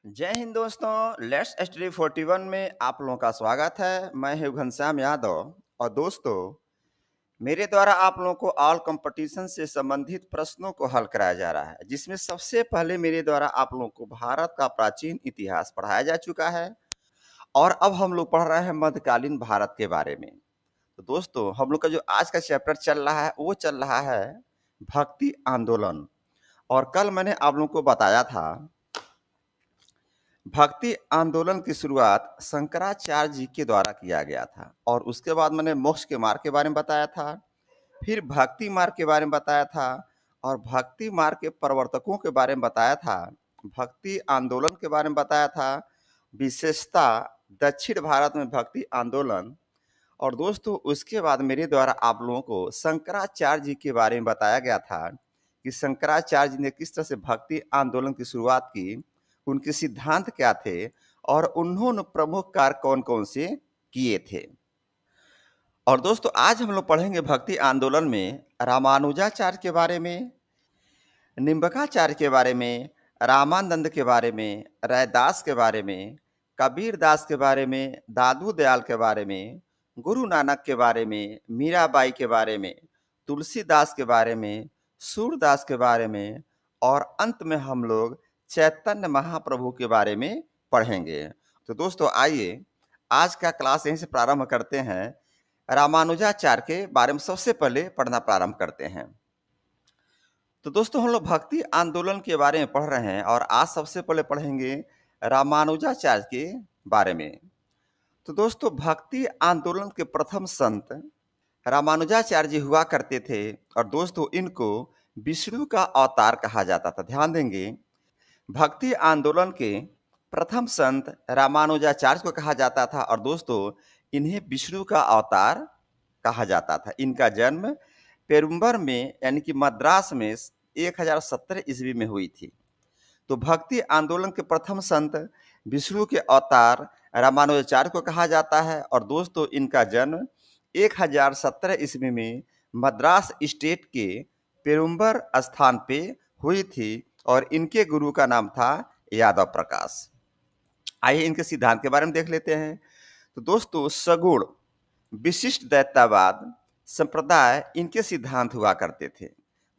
जय हिंद दोस्तों। Let's study 41 में आप लोगों का स्वागत है। मैं हूं घनश्याम यादव। और दोस्तों, मेरे द्वारा आप लोगों को ऑल कंपटीशन से संबंधित प्रश्नों को हल कराया जा रहा है, जिसमें सबसे पहले मेरे द्वारा आप लोगों को भारत का प्राचीन इतिहास पढ़ाया जा चुका है। और अब हम लोग पढ़ रहे हैं मध्यकालीन भारत के बारे में। तो दोस्तों, हम लोग का जो आज का चैप्टर चल रहा है वो चल रहा है भक्ति आंदोलन। और कल मैंने आप लोगों को बताया था भक्ति आंदोलन की शुरुआत शंकराचार्य जी के द्वारा किया गया था। और उसके बाद मैंने मोक्ष के मार्ग के बारे में बताया था, फिर भक्ति मार्ग के बारे में बताया था, और भक्ति मार्ग के प्रवर्तकों के बारे में बताया था, भक्ति आंदोलन के बारे में बताया था, विशेषता दक्षिण भारत में भक्ति आंदोलन। और दोस्तों, उसके बाद मेरे द्वारा आप लोगों को शंकराचार्य जी के बारे में बताया गया था कि शंकराचार्य जी ने किस तरह से भक्ति आंदोलन की शुरुआत की, उनके सिद्धांत क्या थे, और उन्होंने प्रमुख कार्य कौन कौन से किए थे। और दोस्तों, आज हम लोग पढ़ेंगे भक्ति आंदोलन में रामानुजाचार्य के बारे में, निम्बकाचार्य के बारे में, रामानंद के बारे में, रैदास के बारे में, कबीर दास के बारे में, दादू दयाल के बारे में, गुरु नानक के बारे में, मीराबाई के बारे में, तुलसीदास के बारे में, सूरदास के बारे में, और अंत में हम लोग चैतन्य महाप्रभु के बारे में पढ़ेंगे। तो दोस्तों, आइए आज का क्लास यहीं से प्रारंभ करते हैं। रामानुजाचार्य के बारे में सबसे पहले पढ़ना प्रारंभ करते हैं। तो दोस्तों, हम लोग भक्ति आंदोलन के बारे में पढ़ रहे हैं और आज सबसे पहले पढ़ेंगे रामानुजाचार्य के बारे में। तो दोस्तों, भक्ति आंदोलन के प्रथम संत रामानुजाचार्य जी हुआ करते थे। और दोस्तों, इनको विष्णु का अवतार कहा जाता था। ध्यान देंगे, भक्ति आंदोलन के प्रथम संत रामानुजाचार्य को कहा जाता था। और दोस्तों, इन्हें विष्णु का अवतार कहा जाता था। इनका जन्म पेरुम्बर में यानी कि मद्रास में 1017 ईस्वी में हुई थी। तो भक्ति आंदोलन के प्रथम संत विष्णु के अवतार रामानुजाचार्य को कहा जाता है। और दोस्तों, इनका जन्म 1017 ईस्वी में मद्रास स्टेट के पेरुम्बर स्थान पे हुई थी। और इनके गुरु का नाम था यादव प्रकाश। आइए इनके सिद्धांत के बारे में देख लेते हैं। तो दोस्तों, सगुण विशिष्ट दैत्यवाद संप्रदाय इनके सिद्धांत हुआ करते थे।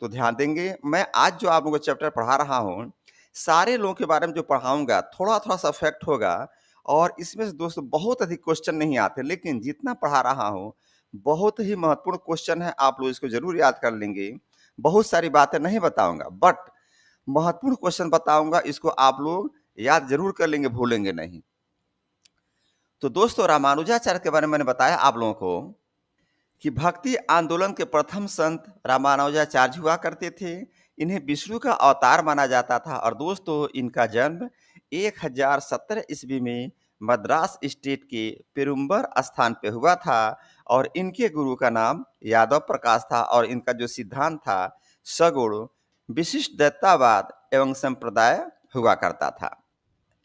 तो ध्यान देंगे, मैं आज जो आप लोगों को चैप्टर पढ़ा रहा हूँ, सारे लोगों के बारे में जो पढ़ाऊंगा थोड़ा थोड़ा सा फैक्ट होगा। और इसमें से दोस्तों बहुत अधिक क्वेश्चन नहीं आते, लेकिन जितना पढ़ा रहा हूँ बहुत ही महत्वपूर्ण क्वेश्चन है। आप लोग इसको जरूर याद कर लेंगे। बहुत सारी बातें नहीं बताऊंगा, बट महत्वपूर्ण क्वेश्चन बताऊंगा, इसको आप लोग याद जरूर कर लेंगे, भूलेंगे नहीं। तो दोस्तों, रामानुजाचार्य के बारे में मैंने बताया आप लोगों को कि भक्ति आंदोलन के प्रथम संत रामानुजाचार्य हुआ करते थे। इन्हें विष्णु का अवतार माना जाता था। और दोस्तों, इनका जन्म 1017 ईस्वी में मद्रास स्टेट के पेरुम्बर स्थान पे हुआ था। और इनके गुरु का नाम यादव प्रकाश था। और इनका जो सिद्धांत था सगुण विशिष्ट दैत्यवाद एवं संप्रदाय हुआ करता था।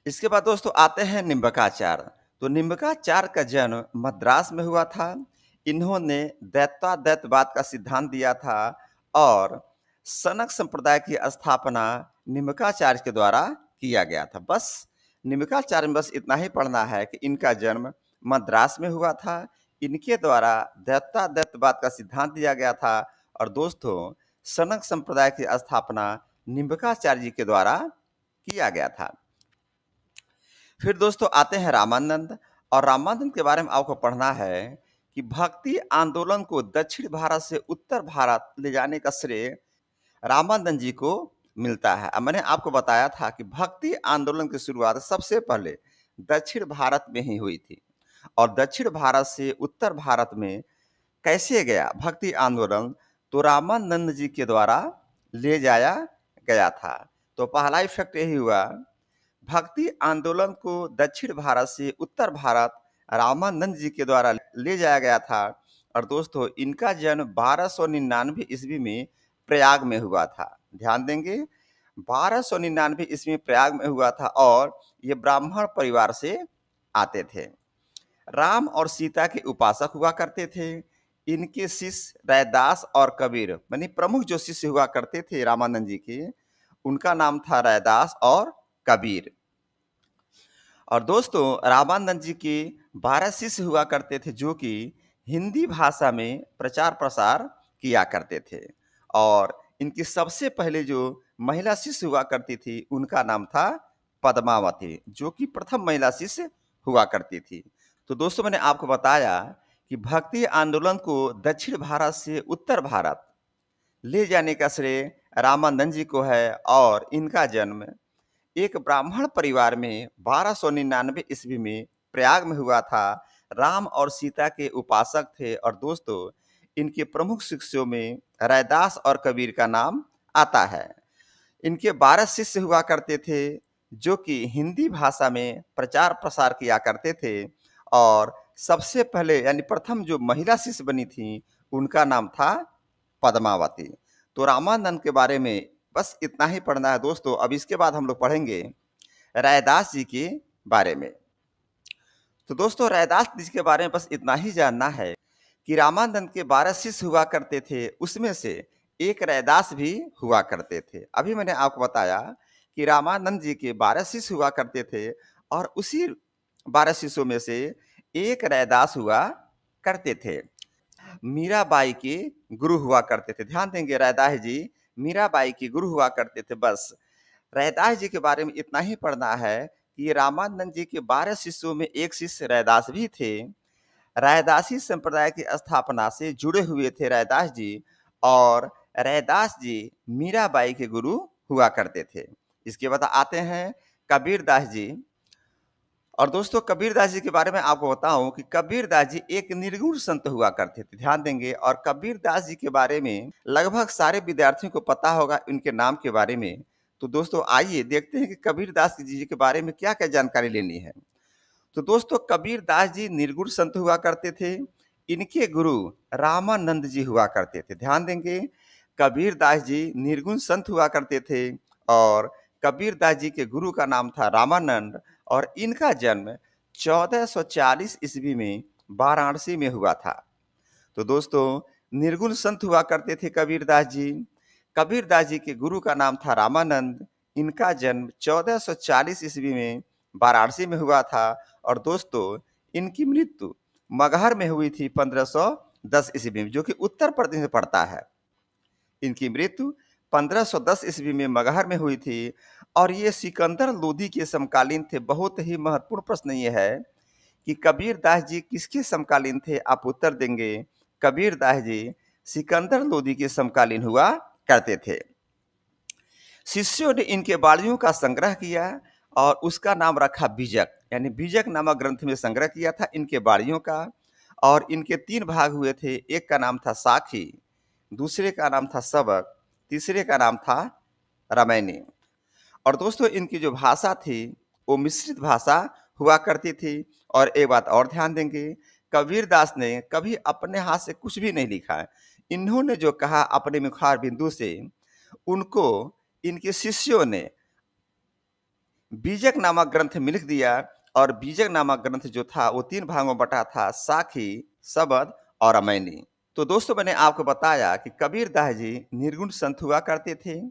इसके बाद दोस्तों आते हैं निम्बकाचार्य। तो निम्बकाचार्य का जन्म मद्रास में हुआ था। इन्होंने दैत्यवाद का सिद्धांत दिया था। और सनक संप्रदाय की स्थापना निम्बकाचार्य के द्वारा किया गया था। बस निम्बकाचार्य में बस इतना ही पढ़ना है कि इनका जन्म मद्रास में हुआ था। इनके द्वारा दैत्यवाद का सिद्धांत दिया गया था। और दोस्तों, सनक संप्रदाय की स्थापना निम्बकाचार्य जी के द्वारा किया गया था। फिर दोस्तों आते हैं रामानंद। और रामानंद के बारे में आपको पढ़ना है कि भक्ति आंदोलन को दक्षिण भारत से उत्तर भारत ले जाने का श्रेय रामानंद जी को मिलता है। अब मैंने आपको बताया था कि भक्ति आंदोलन की शुरुआत सबसे पहले दक्षिण भारत में ही हुई थी। और दक्षिण भारत से उत्तर भारत में कैसे गया भक्ति आंदोलन, तो रामानंद जी के द्वारा ले जाया गया था। तो पहला इफेक्ट यही हुआ, भक्ति आंदोलन को दक्षिण भारत से उत्तर भारत रामानंद जी के द्वारा ले जाया गया था। और दोस्तों, इनका जन्म 1299 ईस्वी में प्रयाग में हुआ था। ध्यान देंगे, 1299 ईस्वी में प्रयाग में हुआ था। और ये ब्राह्मण परिवार से आते थे। राम और सीता के उपासक हुआ करते थे। इनके शिष्य रैदास और कबीर, यानी प्रमुख जो शिष्य हुआ करते थे रामानंद जी के, उनका नाम था रैदास और कबीर। और दोस्तों रामानंद जी के 12 शिष्य हुआ करते थे जो कि हिंदी भाषा में प्रचार प्रसार किया करते थे। और इनकी सबसे पहले जो महिला शिष्य हुआ करती थी उनका नाम था पद्मावती, जो कि प्रथम महिला शिष्य हुआ करती थी। तो दोस्तों मैंने आपको बताया कि भक्ति आंदोलन को दक्षिण भारत से उत्तर भारत ले जाने का श्रेय रामानंद जी को है। और इनका जन्म एक ब्राह्मण परिवार में 1299 ईस्वी में प्रयाग में हुआ था। राम और सीता के उपासक थे। और दोस्तों इनके प्रमुख शिष्यों में रैदास और कबीर का नाम आता है। इनके 12 शिष्य हुआ करते थे जो कि हिंदी भाषा में प्रचार प्रसार किया करते थे। और सबसे पहले यानी प्रथम जो महिला शिष्य बनी थी उनका नाम था पद्मावती। तो रामानंद के बारे में बस इतना ही पढ़ना है दोस्तों। अब इसके बाद हम लोग पढ़ेंगे रैदास जी के बारे में। तो दोस्तों रैदास जी के बारे में बस इतना ही जानना है कि रामानंद के 12 शिष्य हुआ करते थे, उसमें से एक रैदास भी हुआ करते थे। अभी मैंने आपको बताया कि रामानंद जी के 12 शिष्य हुआ करते थे और उसी 12 शिष्यों में से एक रैदास हुआ करते थे। मीराबाई के गुरु हुआ करते थे। ध्यान देंगे रैदास जी मीराबाई के गुरु हुआ करते थे। बस रैदास जी के बारे में इतना ही पढ़ना है कि रामानंद जी के 12 शिष्यों में एक शिष्य रैदास भी थे। रैदासी संप्रदाय की स्थापना से जुड़े हुए थे रैदास जी। और रैदास जी मीराबाई के गुरु हुआ करते थे। इसके बाद आते हैं कबीरदास जी। और दोस्तों कबीरदास जी के बारे में आपको बताऊं कि कबीरदास जी एक निर्गुण संत हुआ करते थे। ध्यान देंगे। और कबीरदास जी के बारे में लगभग सारे विद्यार्थियों को पता होगा इनके नाम के बारे में। तो दोस्तों आइए देखते हैं कि कबीरदास जी के बारे में क्या क्या जानकारी लेनी है। तो दोस्तों कबीरदास जी निर्गुण संत हुआ करते थे। इनके गुरु रामानंद जी हुआ करते थे। ध्यान देंगे कबीरदास जी निर्गुण संत हुआ करते थे और कबीरदास जी के गुरु का नाम था रामानंद। और इनका जन्म 1440 ईस्वी में वाराणसी में हुआ था। तो दोस्तों निर्गुण संत हुआ करते थे कबीरदास जी। कबीरदास जी के गुरु का नाम था रामानंद। इनका जन्म 1440 ईस्वी में वाराणसी में हुआ था। और दोस्तों इनकी मृत्यु मगहर में हुई थी 1510 ईस्वी में, जो कि उत्तर प्रदेश में पड़ता है। इनकी मृत्यु 1510 ईस्वी में मगहर में हुई थी। और ये सिकंदर लोदी के समकालीन थे। बहुत ही महत्वपूर्ण प्रश्न ये है कि कबीरदास जी किसके समकालीन थे, आप उत्तर देंगे कबीरदास जी सिकंदर लोदी के समकालीन हुआ करते थे। शिष्यों ने इनके वाणियों का संग्रह किया और उसका नाम रखा बीजक, यानी बीजक नामक ग्रंथ में संग्रह किया था इनके वाणियों का। और इनके 3 भाग हुए थे। एक का नाम था साखी, दूसरे का नाम था सबक, तीसरे का नाम था रामायणी। और दोस्तों इनकी जो भाषा थी वो मिश्रित भाषा हुआ करती थी। और एक बात और ध्यान देंगे कबीरदास ने कभी अपने हाथ से कुछ भी नहीं लिखा। इन्होंने जो कहा अपने मुखार बिंदु से उनको इनके शिष्यों ने बीजक नामक ग्रंथ में लिख दिया। और बीजक नामक ग्रंथ जो था वो 3 भागों में बटा था, साखी, सबद और रामायणी। तो दोस्तों मैंने आपको बताया कि कबीरदास जी निर्गुण संत हुआ करते थे।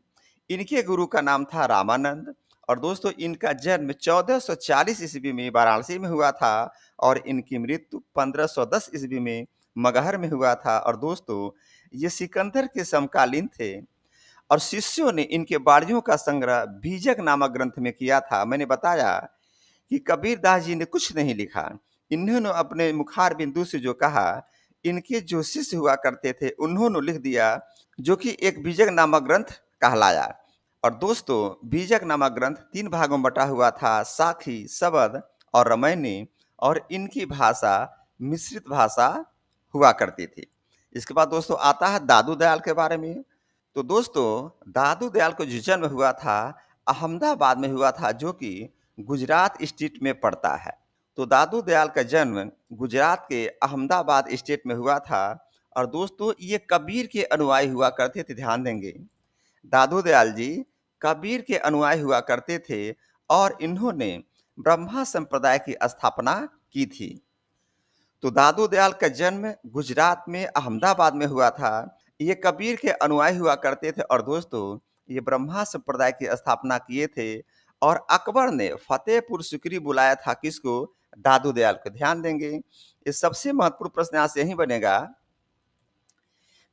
इनके गुरु का नाम था रामानंद। और दोस्तों इनका जन्म 1440 ईस्वी में वाराणसी में हुआ था और इनकी मृत्यु 1510 ईस्वी में मगहर में हुआ था। और दोस्तों ये सिकंदर के समकालीन थे। और शिष्यों ने इनके वाणियों का संग्रह बीजक नामक ग्रंथ में किया था। मैंने बताया कि कबीरदास जी ने कुछ नहीं लिखा। इन्होंने अपने मुखार बिंदु से जो कहा इनके जो शिष्य हुआ करते थे उन्होंने लिख दिया, जो कि एक बीजक नामक ग्रंथ कहलाया। और दोस्तों बीजक नामक ग्रंथ 3 भागों में बटा हुआ था, साखी, सबद और रामायणी। और इनकी भाषा मिश्रित भाषा हुआ करती थी। इसके बाद दोस्तों आता है दादू दयाल के बारे में। तो दोस्तों दादू दयाल को जो जन्म हुआ था अहमदाबाद में हुआ था, जो कि गुजरात स्टेट में पड़ता है। तो दादू दयाल का जन्म गुजरात के अहमदाबाद स्टेट में हुआ था। और दोस्तों ये कबीर के अनुयायी हुआ करते थे। ध्यान देंगे दादू दयाल जी कबीर के अनुयायी हुआ करते थे और इन्होंने ब्रह्मा संप्रदाय की स्थापना की थी। तो दादू दयाल का जन्म गुजरात में अहमदाबाद में हुआ था। ये कबीर के अनुयायी हुआ करते थे और दोस्तों ये ब्रह्मा संप्रदाय की स्थापना किए थे। और अकबर ने फतेहपुर सिकरी बुलाया था किसको? दादू दयाल को। ध्यान देंगे, ये सबसे महत्वपूर्ण प्रश्न यहाँ से यही बनेगा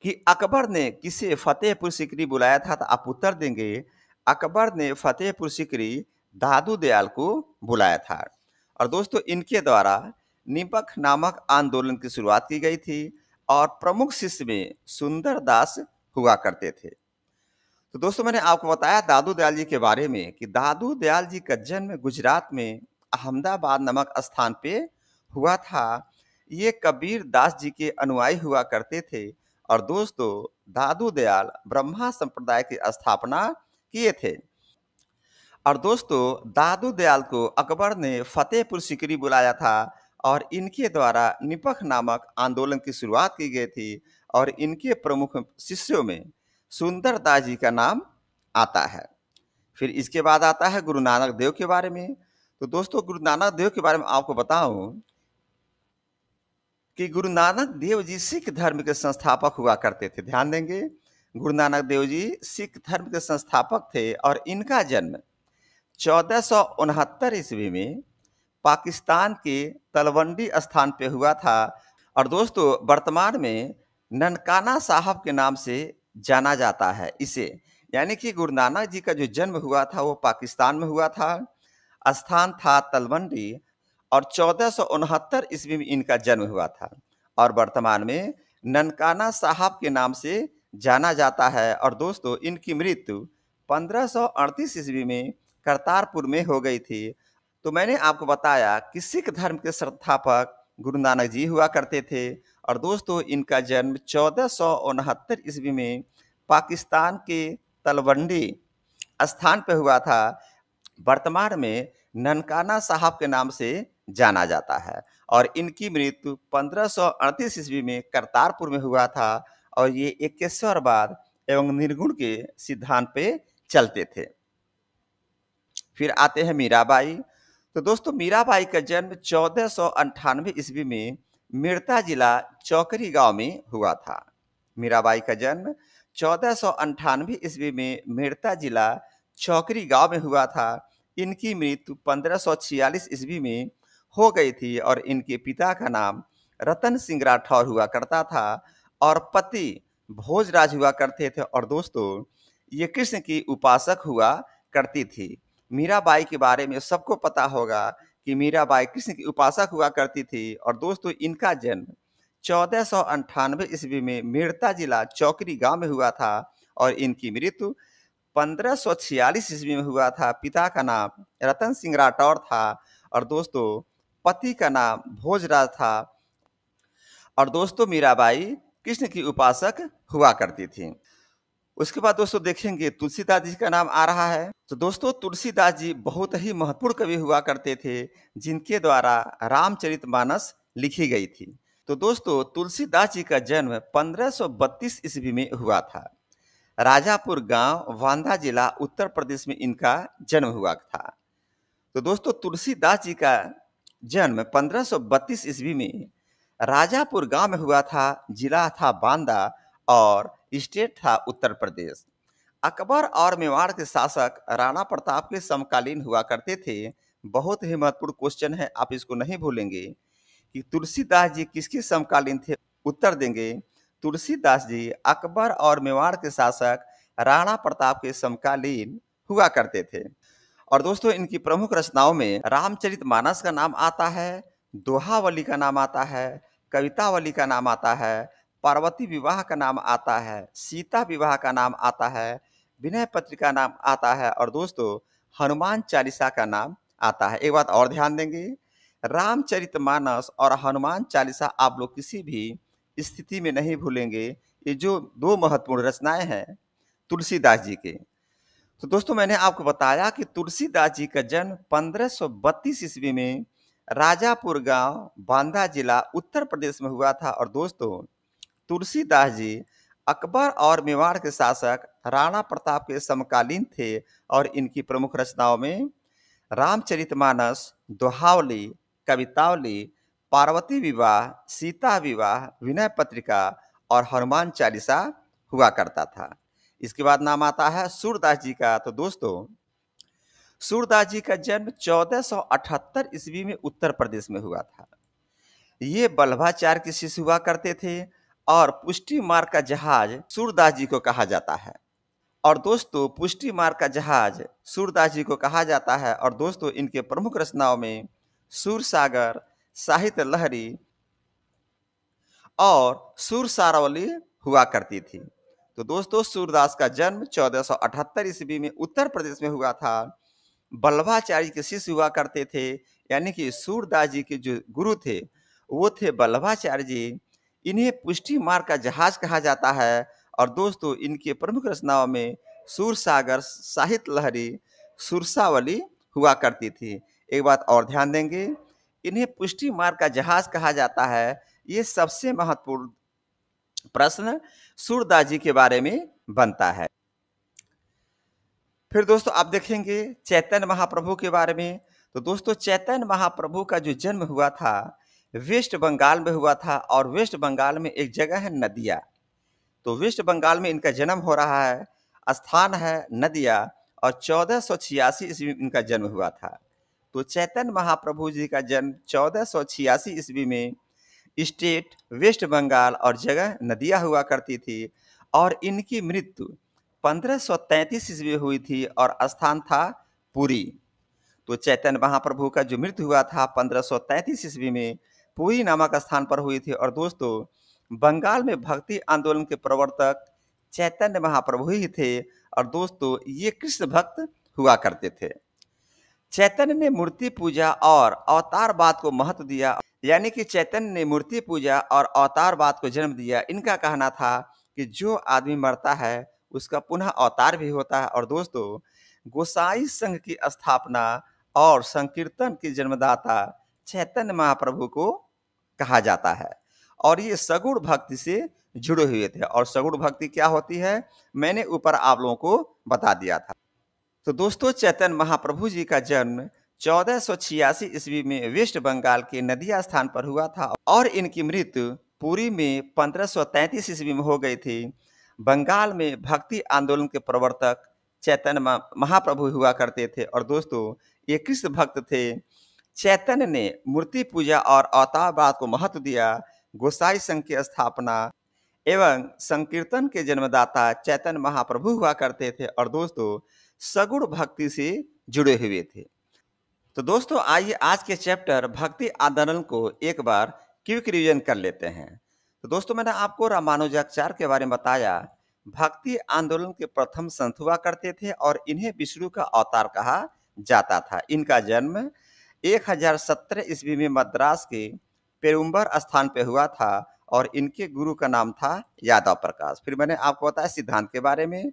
कि अकबर ने किसे फतेहपुर सिकरी बुलाया था? तो आप उत्तर देंगे अकबर ने फतेहपुर सिकरी दादू दयाल को बुलाया था। और दोस्तों इनके द्वारा निपख नामक आंदोलन की शुरुआत की गई थी और प्रमुख शिष्य में सुंदर दास हुआ करते थे। तो दोस्तों मैंने आपको बताया दादू दयाल जी के बारे में कि दादू दयाल जी का जन्म गुजरात में अहमदाबाद नामक स्थान पे हुआ था। ये कबीर दास जी के अनुयायी हुआ करते थे और दोस्तों दादू दयाल ब्रह्मा संप्रदाय की स्थापना किए थे। और दोस्तों दादू दयाल को अकबर ने फतेहपुर सिकरी बुलाया था और इनके द्वारा निपख नामक आंदोलन की शुरुआत की गई थी और इनके प्रमुख शिष्यों में सुंदर दास जी का नाम आता है। फिर इसके बाद आता है गुरु नानक देव के बारे में। तो दोस्तों गुरु नानक देव के बारे में आपको बताऊं कि गुरु नानक देव जी सिख धर्म के संस्थापक हुआ करते थे। ध्यान देंगे, गुरु नानक देव जी सिख धर्म के संस्थापक थे और इनका जन्म 1469 ईस्वी में पाकिस्तान के तलवंडी स्थान पे हुआ था। और दोस्तों वर्तमान में ननकाना साहब के नाम से जाना जाता है इसे। यानी कि गुरु नानक जी का जो जन्म हुआ था वो पाकिस्तान में हुआ था, स्थान था तलवंडी और 1469 ईस्वी में इनका जन्म हुआ था और वर्तमान में ननकाना साहब के नाम से जाना जाता है। और दोस्तों इनकी मृत्यु 1538 ईस्वी में करतारपुर में हो गई थी। तो मैंने आपको बताया कि सिख धर्म के संस्थापक गुरु नानक जी हुआ करते थे और दोस्तों इनका जन्म 1469 ईस्वी में पाकिस्तान के तलवंडी स्थान पे हुआ था। वर्तमान में ननकाना साहब के नाम से जाना जाता है और इनकी मृत्यु 1538 ईस्वी में करतारपुर में हुआ था और ये एकेश्वरवाद एवं निर्गुण के सिद्धांत पे चलते थे। फिर आते हैं मीराबाई। तो दोस्तों मीराबाई का जन्म 1498 ईस्वी में मेड़ता जिला चौकरी गांव में हुआ था। मीराबाई का जन्म 1498 ईस्वी में मेड़ता जिला चौकरी गांव में हुआ था। इनकी मृत्यु 1546 ईस्वी में हो गई थी और इनके पिता का नाम रतन सिंह राठौर हुआ करता था और पति भोजराज हुआ करते थे। और दोस्तों ये कृष्ण की उपासक हुआ करती थी। मीराबाई के बारे में सबको पता होगा कि मीराबाई कृष्ण की उपासक हुआ करती थी और दोस्तों इनका जन्म 1498 ईस्वी में मेड़ता जिला चौकरी गांव में हुआ था और इनकी मृत्यु 1546 ईस्वी में हुआ था। पिता का नाम रतन सिंह राठौर था और दोस्तों पति का नाम भोजराज था। और दोस्तों मीराबाई कृष्ण की उपासक हुआ करती थी। उसके बाद दोस्तों देखेंगे तुलसीदास जी का नाम आ रहा है। तो दोस्तों तुलसीदास जी बहुत ही महत्वपूर्ण कवि हुआ करते थे जिनके द्वारा रामचरितमानस लिखी गई थी। तो दोस्तों तुलसीदास जी का जन्म 1532 ईस्वी में हुआ था। राजापुर गांव वांदा जिला उत्तर प्रदेश में इनका जन्म हुआ था। तो दोस्तों तुलसीदास जी का जन्म 1532 ईस्वी में राजापुर गांव में हुआ था। जिला था बांदा और स्टेट था उत्तर प्रदेश। अकबर और मेवाड़ के शासक राणा प्रताप के समकालीन हुआ करते थे। बहुत ही महत्वपूर्ण क्वेश्चन है, आप इसको नहीं भूलेंगे कि तुलसीदास जी किसके समकालीन थे। उत्तर देंगे तुलसीदास जी अकबर और मेवाड़ के शासक राणा प्रताप के समकालीन हुआ करते थे। और दोस्तों इनकी प्रमुख रचनाओं में रामचरितमानस का नाम आता है, दोहावली का नाम आता है, कवितावली का नाम आता है, पार्वती विवाह का नाम आता है, सीता विवाह का नाम आता है, विनय पत्रिका का नाम आता है और दोस्तों हनुमान चालीसा का नाम आता है। एक बात और ध्यान देंगे, रामचरितमानस और हनुमान चालीसा आप लोग किसी भी स्थिति में नहीं भूलेंगे। ये जो दो महत्वपूर्ण रचनाएं हैं तुलसीदास जी के। तो दोस्तों मैंने आपको बताया कि तुलसीदास जी का जन्म 1532 ईस्वी में राजापुर गांव बांदा जिला उत्तर प्रदेश में हुआ था। और दोस्तों तुलसीदास जी अकबर और मेवाड़ के शासक राणा प्रताप के समकालीन थे और इनकी प्रमुख रचनाओं में रामचरितमानस, दोहावली, कवितावली, पार्वती विवाह, सीता विवाह, विनय पत्रिका और हनुमान चालीसा हुआ करता था। इसके बाद नाम आता है सूरदास जी का। तो दोस्तों सूरदास जी का जन्म 1478 ईस्वी में उत्तर प्रदेश में हुआ था। ये वल्लभाचार्य के शिष्य हुआ करते थे और पुष्टि मार्ग का जहाज सूरदास जी को कहा जाता है। और दोस्तों, पुष्टि मार्ग का जहाज सूरदास जी को कहा जाता है। और दोस्तों, इनके प्रमुख रचनाओं में सूरसागर, साहित्य लहरी और सुरसारावली हुआ करती थी। तो दोस्तों, सूरदास का जन्म 1478 ईस्वी में उत्तर प्रदेश में हुआ था। वल्लभाचार्य के शिष्य हुआ करते थे, यानी कि सूरदास जी के जो गुरु थे वो थे वल्लभाचार्य जी। इन्हें पुष्टि मार्ग का जहाज कहा जाता है। और दोस्तों, इनके प्रमुख रचनाओं में सूरसागर, साहित्य लहरी, सुरसावली हुआ करती थी। एक बात और ध्यान देंगे, इन्हें पुष्टि मार्ग का जहाज कहा जाता है। ये सबसे महत्वपूर्ण प्रश्न सूरदास जी के बारे में बनता है। फिर दोस्तों, आप देखेंगे चैतन्य महाप्रभु के बारे में। तो दोस्तों, चैतन्य महाप्रभु का जो जन्म हुआ था वेस्ट बंगाल में हुआ था। और वेस्ट बंगाल में एक जगह है नदिया। तो वेस्ट बंगाल में इनका जन्म हो रहा है, स्थान है नदिया। और 1486 ईस्वी में इनका जन्म हुआ था। तो चैतन्य महाप्रभु जी का जन्म 1486 ईस्वी में स्टेट वेस्ट बंगाल और जगह नदिया हुआ करती थी। और इनकी मृत्यु 1533 ईस्वी में हुई थी और स्थान था पुरी। तो चैतन्य महाप्रभु का जो मृत्यु हुआ था 1533 ईस्वी में पुरी नामक स्थान पर हुई थी। और दोस्तों, बंगाल में भक्ति आंदोलन के प्रवर्तक चैतन्य महाप्रभु ही थे। और दोस्तों, ये कृष्ण भक्त हुआ करते थे। चैतन्य ने मूर्ति पूजा और अवतारवाद को महत्व दिया, यानी कि चैतन्य ने मूर्ति पूजा और अवतारवाद को जन्म दिया। इनका कहना था कि जो आदमी मरता है उसका पुनः अवतार भी होता है। और दोस्तों, गोसाई संघ की स्थापना और संकीर्तन के जन्मदाता चैतन्य महाप्रभु को कहा जाता है। और ये सगुण भक्ति से जुड़े हुए थे। और सगुण भक्ति क्या होती है, मैंने ऊपर आप लोगों को बता दिया था। तो दोस्तों, चैतन्य महाप्रभु जी का जन्म 1486 ईस्वी में वेस्ट बंगाल के नदिया स्थान पर हुआ था। और इनकी मृत्यु पुरी में 1533 ईस्वी में हो गई थी। बंगाल में भक्ति आंदोलन के प्रवर्तक चैतन्य महाप्रभु हुआ करते थे। और दोस्तों, ये कृष्ण भक्त थे। चैतन्य ने मूर्ति पूजा और अवतारवाद को महत्व दिया। गोसाई संघ की स्थापना एवं संकीर्तन के जन्मदाता चैतन्य महाप्रभु हुआ करते थे। और दोस्तों, सगुण भक्ति से जुड़े हुए थे। तो दोस्तों, आइए आज के चैप्टर भक्ति आंदोलन को एक बार क्विक रिवीजन कर लेते हैं। तो दोस्तों, मैंने आपको रामानुजाचार्य के बारे में बताया। भक्ति आंदोलन के प्रथम संत हुआ करते थे और इन्हें विष्णु का अवतार कहा जाता था। इनका जन्म 1017 ईस्वी में मद्रास के पेरुम्बर स्थान पे हुआ था। और इनके गुरु का नाम था यादव प्रकाश। फिर मैंने आपको बताया सिद्धांत के बारे में।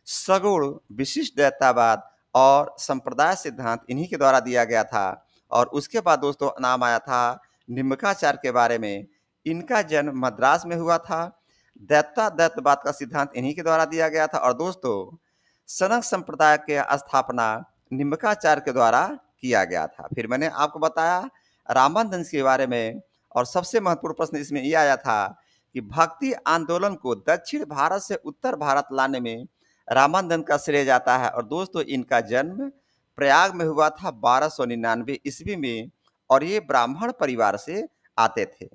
सगुण, विशिष्ट दैतावाद और संप्रदाय सिद्धांत इन्हीं के द्वारा दिया गया था। और उसके बाद दोस्तों नाम आया था निम्बकाचार्य के बारे में। इनका जन्म मद्रास में हुआ था। दैतवाद का सिद्धांत इन्हीं के द्वारा दिया गया था। और दोस्तों, सनक संप्रदाय की स्थापना निम्बकाचार्य के द्वारा किया गया था। फिर मैंने आपको बताया रामानंद के बारे में। और सबसे महत्वपूर्ण प्रश्न इसमें यह आया था कि भक्ति आंदोलन को दक्षिण भारत से उत्तर भारत लाने में रामानंद का श्रेय जाता है। और दोस्तों, इनका जन्म प्रयाग में हुआ था 1299 ईस्वी में। और ये ब्राह्मण परिवार से आते थे।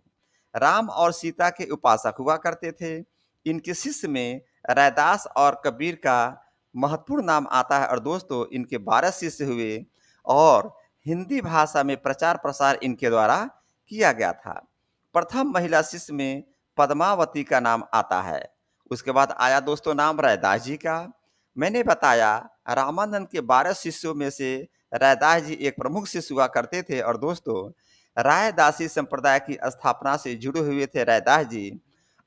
राम और सीता के उपासक हुआ करते थे। इनके शिष्य में रैदास और कबीर का महत्वपूर्ण नाम आता है। और दोस्तों, इनके 12 शिष्य हुए और हिंदी भाषा में प्रचार प्रसार इनके द्वारा किया गया था। प्रथम महिला शिष्य में पद्मावती का नाम आता है। उसके बाद आया दोस्तों नाम रैदास जी का। मैंने बताया रामानंद के 12 शिष्यों में से रैदास जी एक प्रमुख शिष्य हुआ करते थे। और दोस्तों, रायदासी संप्रदाय की स्थापना से जुड़े हुए थे रैदास जी।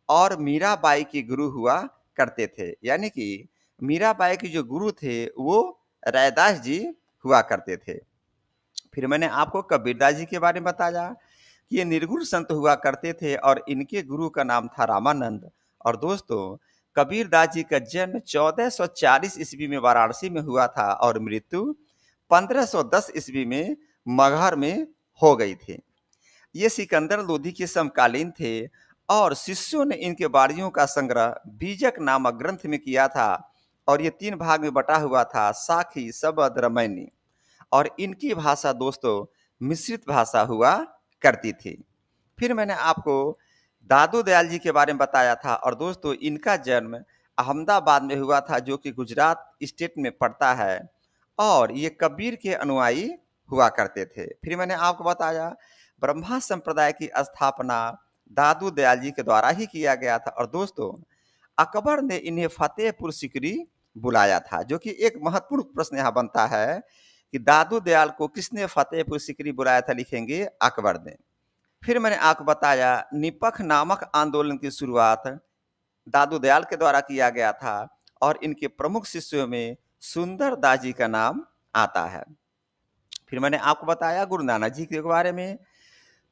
और मीराबाई के गुरु हुआ करते थे, यानी कि मीराबाई के जो गुरु थे वो रैदास जी हुआ करते थे। फिर मैंने आपको कबीरदास जी के बारे में बताया कि ये निर्गुण संत हुआ करते थे और इनके गुरु का नाम था रामानंद। और दोस्तों, कबीरदास जी का जन्म 1440 ईस्वी में वाराणसी में हुआ था और मृत्यु 1510 ईस्वी में मगहर में हो गई थी। ये सिकंदर लोधी के समकालीन थे और शिष्यों ने इनके वाणियों का संग्रह बीजक नामक ग्रंथ में किया था। और ये 3 भाग में बटा हुआ था, साखी, सबद, रमैनी। और इनकी भाषा दोस्तों मिश्रित भाषा हुआ करती थी। फिर मैंने आपको दादू दयाल जी के बारे में बताया था और दोस्तों इनका जन्म अहमदाबाद में हुआ था, जो कि गुजरात स्टेट में पड़ता है, और ये कबीर के अनुयायी हुआ करते थे। फिर मैंने आपको बताया ब्रह्मा संप्रदाय की स्थापना दादू दयाल जी के द्वारा ही किया गया था, और दोस्तों अकबर ने इन्हें फतेहपुर सिकरी बुलाया था, जो कि एक महत्वपूर्ण प्रश्न यहाँ बनता है कि दादू दयाल को किसने फतेहपुर सिकरी बुलाया था, लिखेंगे अकबर ने। फिर मैंने आपको बताया निपख नामक आंदोलन की शुरुआत दादू दयाल के द्वारा किया गया था, और इनके प्रमुख शिष्यों में सुंदर दास जी का नाम आता है। फिर मैंने आपको बताया गुरु नानक जी के बारे में।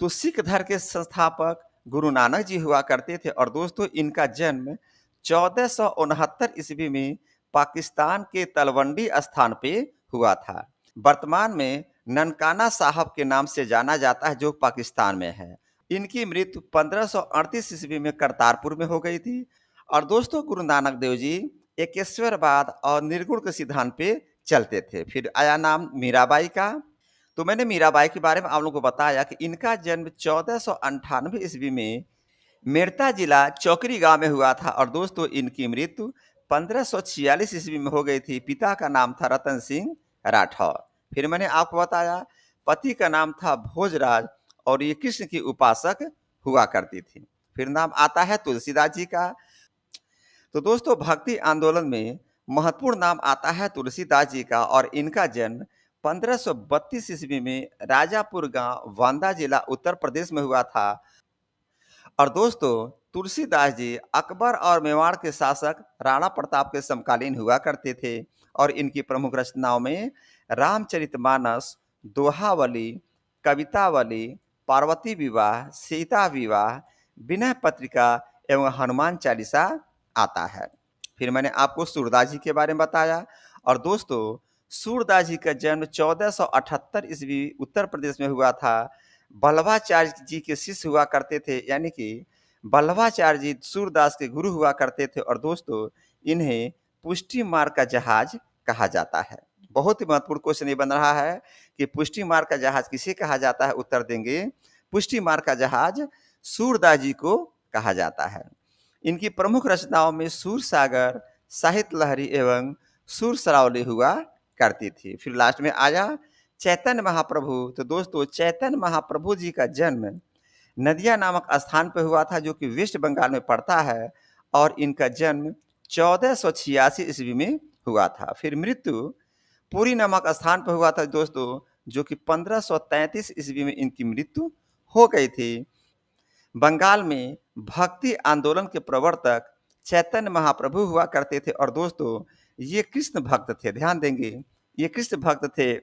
तो सिख धर्म के संस्थापक गुरु नानक जी हुआ करते थे, और दोस्तों इनका जन्म 1469 ईस्वी में पाकिस्तान के तलवंडी स्थान पे हुआ था। वर्तमान में ननकाना साहब के नाम से जाना जाता है, जो पाकिस्तान में है। इनकी मृत्यु 1538 ईस्वी में करतारपुर में हो गई थी। और दोस्तों गुरु नानक देव जी एकेश्वरवाद और निर्गुण के सिद्धांत पे चलते थे। फिर आया नाम मीराबाई का। तो मैंने मीराबाई के बारे में आप लोगों को बताया कि इनका जन्म 1498 ईस्वी में मेड़ता जिला चौकरी गांव में हुआ था, और दोस्तों इनकी मृत्यु 1546 ईस्वी में हो गई थी। पिता का नाम था रतन सिंह राठौर। फिर मैंने आपको बताया पति का नाम था भोजराज, और ये कृष्ण की उपासक हुआ करती थी। फिर नाम आता है तुलसीदास जी का। तो दोस्तों भक्ति आंदोलन में महत्वपूर्ण नाम आता है तुलसीदास जी का, और इनका जन्म 1532 ईस्वी में राजापुर गांव वांदा जिला उत्तर प्रदेश में हुआ था। और दोस्तों तुलसीदास जी अकबर और मेवाड़ के शासक राणा प्रताप के समकालीन हुआ करते थे, और इनकी प्रमुख रचनाओं में रामचरितमानस, दोहावली, कवितावली, पार्वती विवाह, सीता विवाह, विनय पत्रिका एवं हनुमान चालीसा आता है। फिर मैंने आपको सूरदास जी के बारे में बताया, और दोस्तों सूरदास जी का जन्म 1478 ईस्वी उत्तर प्रदेश में हुआ था। बल्लभाचार्य जी के शिष्य हुआ करते थे, यानी कि बल्लभाचार्य जी सूरदास के गुरु हुआ करते थे, और दोस्तों इन्हें पुष्टि मार्ग का जहाज कहा जाता है। बहुत ही महत्वपूर्ण क्वेश्चन ये बन रहा है कि पुष्टि मार्ग का जहाज किसे कहा जाता है। उत्तर देंगे पुष्टि मार्ग का जहाज सूरदास जी को कहा जाता है। इनकी प्रमुख रचनाओं में सूर सागर, साहित्य लहरी एवं सूर सरावली हुआ करती थी। फिर लास्ट में आया चैतन्य महाप्रभु। तो दोस्तों चैतन्य महाप्रभु जी का जन्म नदिया नामक स्थान पर हुआ था, जो कि वेस्ट बंगाल में पड़ता है, और इनका जन्म 1486 ईस्वी में हुआ था। फिर मृत्यु पुरी नामक स्थान पर हुआ था दोस्तों, जो कि 1533 ईस्वी में इनकी मृत्यु हो गई थी। बंगाल में भक्ति आंदोलन के प्रवर्तक चैतन्य महाप्रभु हुआ करते थे, और दोस्तों ये कृष्ण भक्त थे। ध्यान देंगे ये कृष्ण भक्त थे,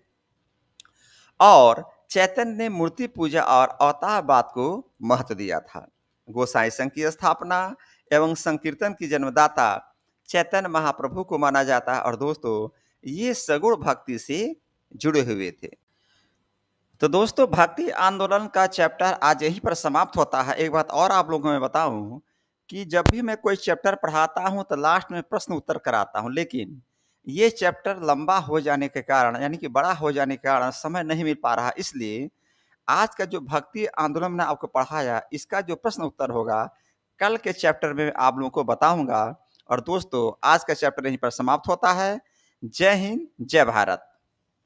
और चैतन्य ने मूर्ति पूजा और अवतारवाद को महत्व दिया था। गोसाई संघ की स्थापना एवं संकीर्तन की जन्मदाता चैतन्य महाप्रभु को माना जाता है, और दोस्तों ये सगुण भक्ति से जुड़े हुए थे। तो दोस्तों भक्ति आंदोलन का चैप्टर आज यहीं पर समाप्त होता है। एक बात और आप लोगों को मैं बताऊं कि जब भी मैं कोई चैप्टर पढ़ाता हूं तो लास्ट में प्रश्न उत्तर कराता हूं, लेकिन ये चैप्टर लंबा हो जाने के कारण, यानी कि बड़ा हो जाने के कारण समय नहीं मिल पा रहा, इसलिए आज का जो भक्ति आंदोलन मैंने आपको पढ़ाया, इसका जो प्रश्न उत्तर होगा कल के चैप्टर में आप लोगों को बताऊंगा। और दोस्तों आज का चैप्टर यहीं पर समाप्त होता है। जय हिंद, जय भारत।